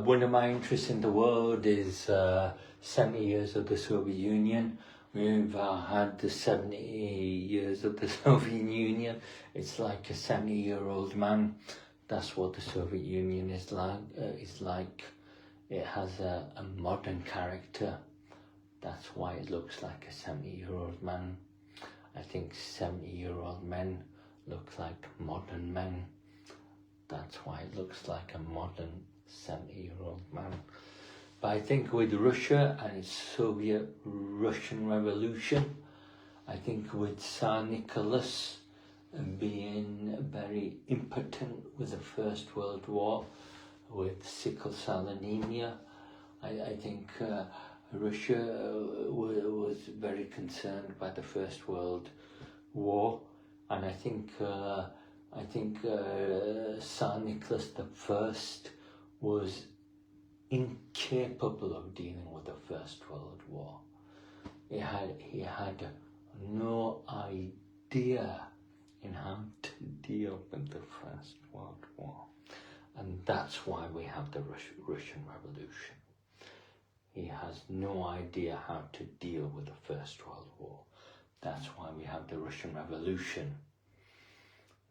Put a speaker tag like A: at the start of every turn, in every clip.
A: One of my interests in the world is 70 years of the Soviet Union. We've had the 70 years of the Soviet Union. It's like a 70-year-old man. That's what the Soviet Union is like. It has a modern character. That's why it looks like a 70-year-old man. I think 70-year-old men look like modern men. That's why it looks like a modern 70-year-old man. But I think with Russia and its Soviet-Russian Revolution, I think with Tsar Nicholas being very impotent with the First World War, with sickle cell anemia, I think Russia was very concerned by the First World War, and I think Tsar Nicholas I was incapable of dealing with the First World War. He had no idea in how to deal with the First World War, and that's why we have the Russian Revolution. He has no idea how to deal with the First World War. That's why we have the Russian Revolution.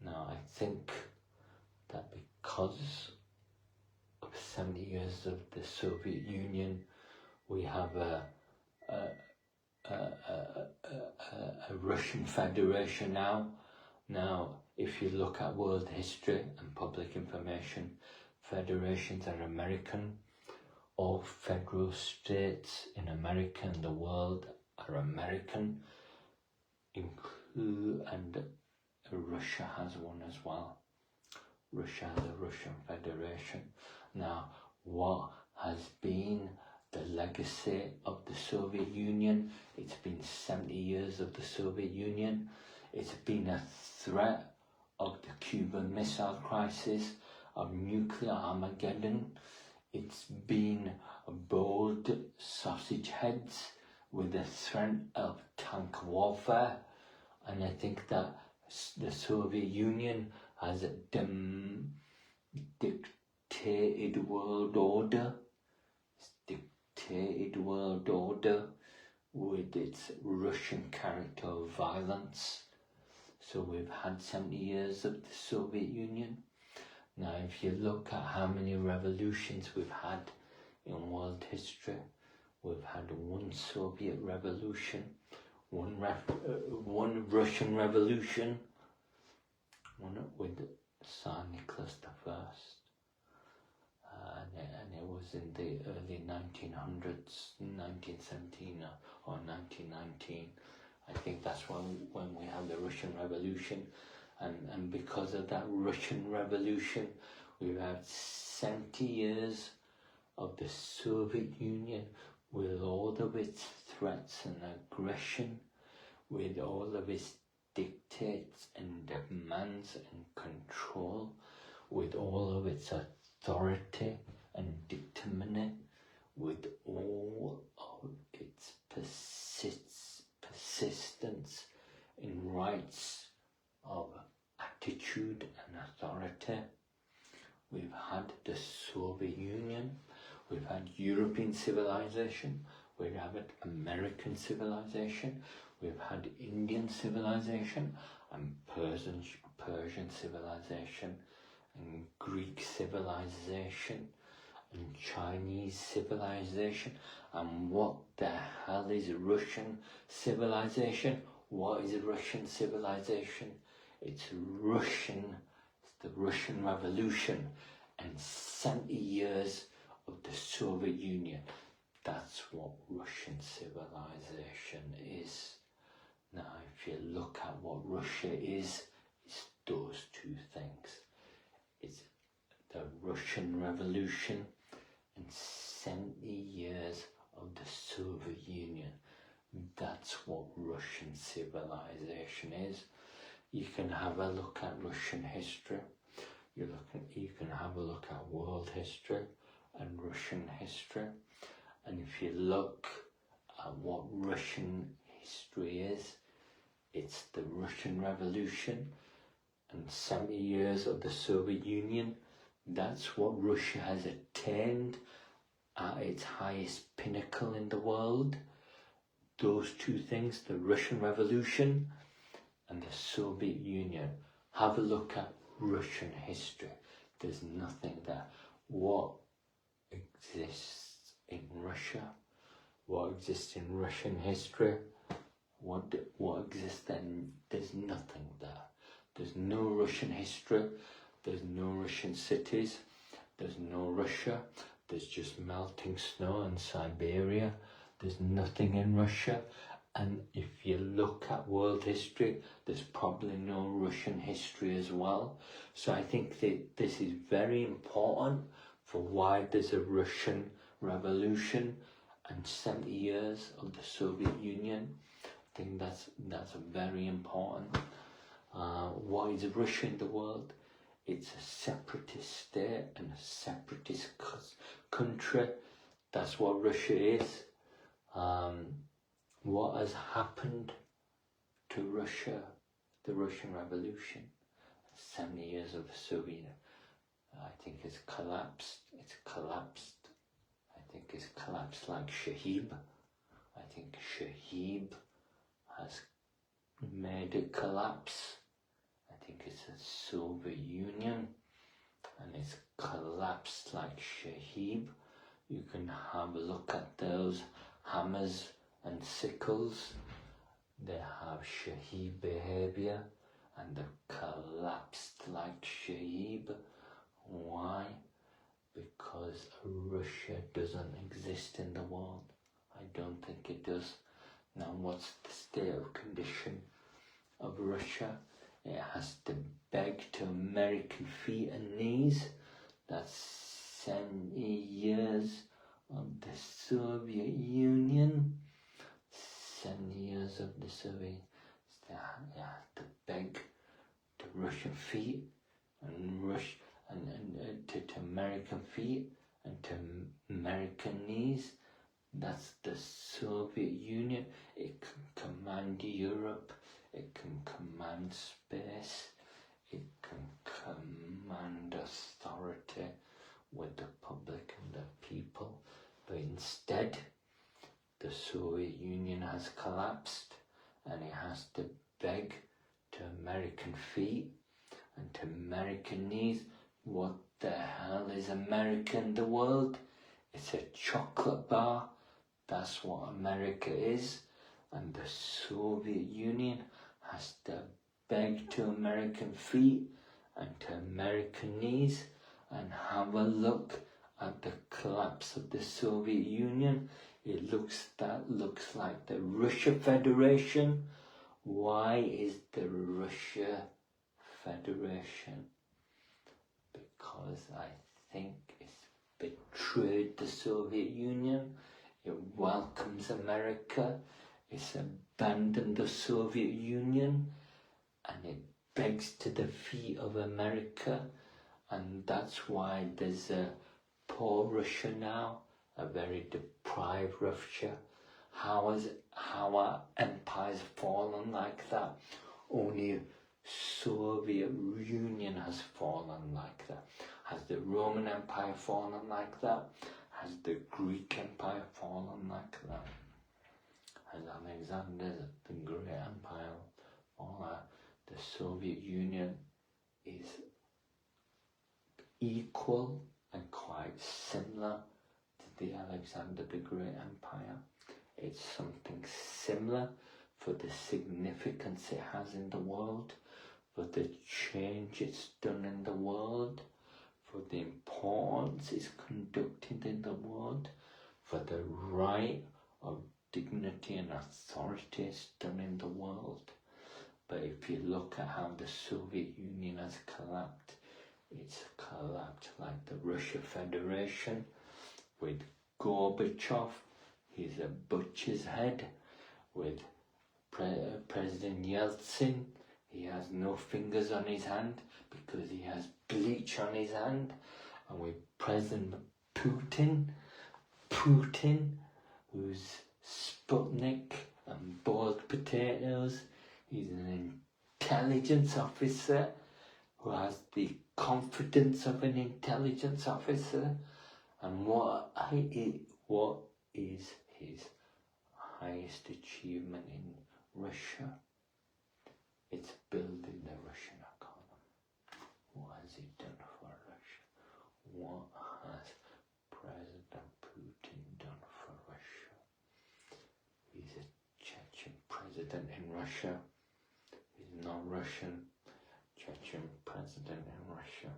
A: Now, I think that because of 70 years of the Soviet Union, we have a Russian Federation now. Now, if you look at world history and public information, federations are American. All federal states in America and the world are American, and Russia has one as well. Russia has a Russian Federation. Now, what has been the legacy of the Soviet Union? It's been 70 years of the Soviet Union. It's been a threat of the Cuban Missile Crisis, of nuclear Armageddon. It's been bold sausage heads with the threat of tank warfare. And I think that the Soviet Union has a dictated world order. Dictated world order with its Russian character of violence. So we've had 70 years of the Soviet Union. Now, if you look at how many revolutions we've had in world history, we've had one Soviet revolution, one Russian revolution, one with Tsar Nicholas I, and it was in the early 1900s, 1917 or 1919. I think that's when we had the Russian Revolution. And because of that Russian Revolution, we've had 70 years of the Soviet Union with all of its threats and aggression, with all of its dictates and demands and control, with all of its authority and dictamony, with all of its persistence in rights of attitude and authority. We've had the Soviet Union, we've had European civilization, we've had American civilization, we've had Indian civilization and Persian civilization and Greek civilization and Chinese civilization. And what the hell is Russian civilization? What is Russian civilization? It's the Russian Revolution and 70 years of the Soviet Union. That's what Russian civilization is. Now, if you look at what Russia is, it's those two things. It's the Russian Revolution and 70 years of the Soviet Union. That's what Russian civilization is. You can have a look at Russian history. You can have a look at world history and Russian history. And if you look at what Russian history is, it's the Russian Revolution and 70 years of the Soviet Union. That's what Russia has attained at its highest pinnacle in the world. Those two things, the Russian Revolution and the Soviet Union. Have a look at Russian history. There's nothing there. What exists in Russia? What exists in Russian history? What exists then? There's nothing there. There's no Russian history. There's no Russian cities. There's no Russia. There's just melting snow in Siberia. There's nothing in Russia. And if you look at world history, there's probably no Russian history as well. So I think that this is very important for why there's a Russian Revolution and 70 years of the Soviet Union. I think that's very important. Why is Russia in the world? It's a separatist state and a separatist country. That's what Russia is. What has happened to Russia, the Russian Revolution, 70 years of the Soviet, I think it's collapsed. It's collapsed. I think it's collapsed like Shaheeb. I think Shaheeb has made it collapse. I think it's the Soviet Union and it's collapsed like Shaheeb. You can have a look at those hammers and sickles. They have Shaheeb behavior and they've collapsed like Shaheeb. Why? Because Russia doesn't exist in the world. I don't think it does. Now what's the state of condition of Russia? It has to beg to American feet and knees. That's 70 years of the Soviet Union. 70 years of the Soviet. They have to beg to Russian feet and to American feet and to American knees. That's the Soviet Union. It can command Europe. It can command space. It can command authority with the public and the people. But instead, the Soviet Union has collapsed and it has to beg to American feet and to American knees. What the hell is America in the world? It's a chocolate bar. That's what America is. And the Soviet Union has to beg to American feet and to American knees. And have a look at the collapse of the Soviet Union. That looks like the Russia Federation. Why is the Russia Federation? Because I think it's betrayed the Soviet Union. It welcomes America. It's abandoned the Soviet Union. And it begs to the feet of America. And that's why there's a poor Russia now, a very deprived Russia. How our empires fallen like that? Only Soviet Union has fallen like that. Has the Roman Empire fallen like that? Has the Greek Empire fallen like that? Has Alexander the Great Empire fallen? The Soviet Union is equal and quite similar to the Alexander the Great Empire. It's something similar for the significance it has in the world, for the change it's done in the world, for the importance it's conducted in the world, for the right of dignity and authority it's done in the world. But if you look at how the Soviet Union has collapsed, it's collapsed like the Russia Federation with Gorbachev. He's a butcher's head. With President Yeltsin, he has no fingers on his hand because he has bleach on his hand. And with President Putin, who's Sputnik and boiled potatoes, he's an intelligence officer who has the confidence of an intelligence officer. And what is his highest achievement in Russia? It's building the Russian economy. What has he done for Russia? What has President Putin done for Russia? He's a Chechen president in Russia. He's not Russian. Chechen president in Russia.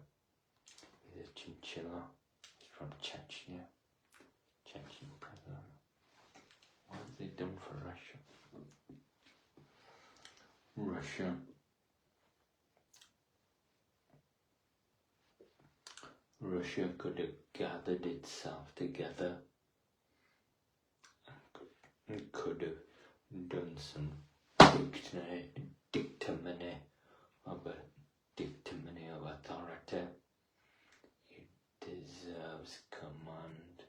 A: He's a chinchilla. He's from Chechnya. Chechen president. What has he done for Russia? Russia could have gathered itself together and could have done some dictamony of authority. It deserves command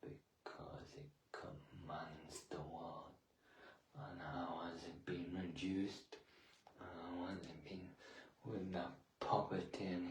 A: because it commands the world. And how has it been reduced? How has it been with that poverty and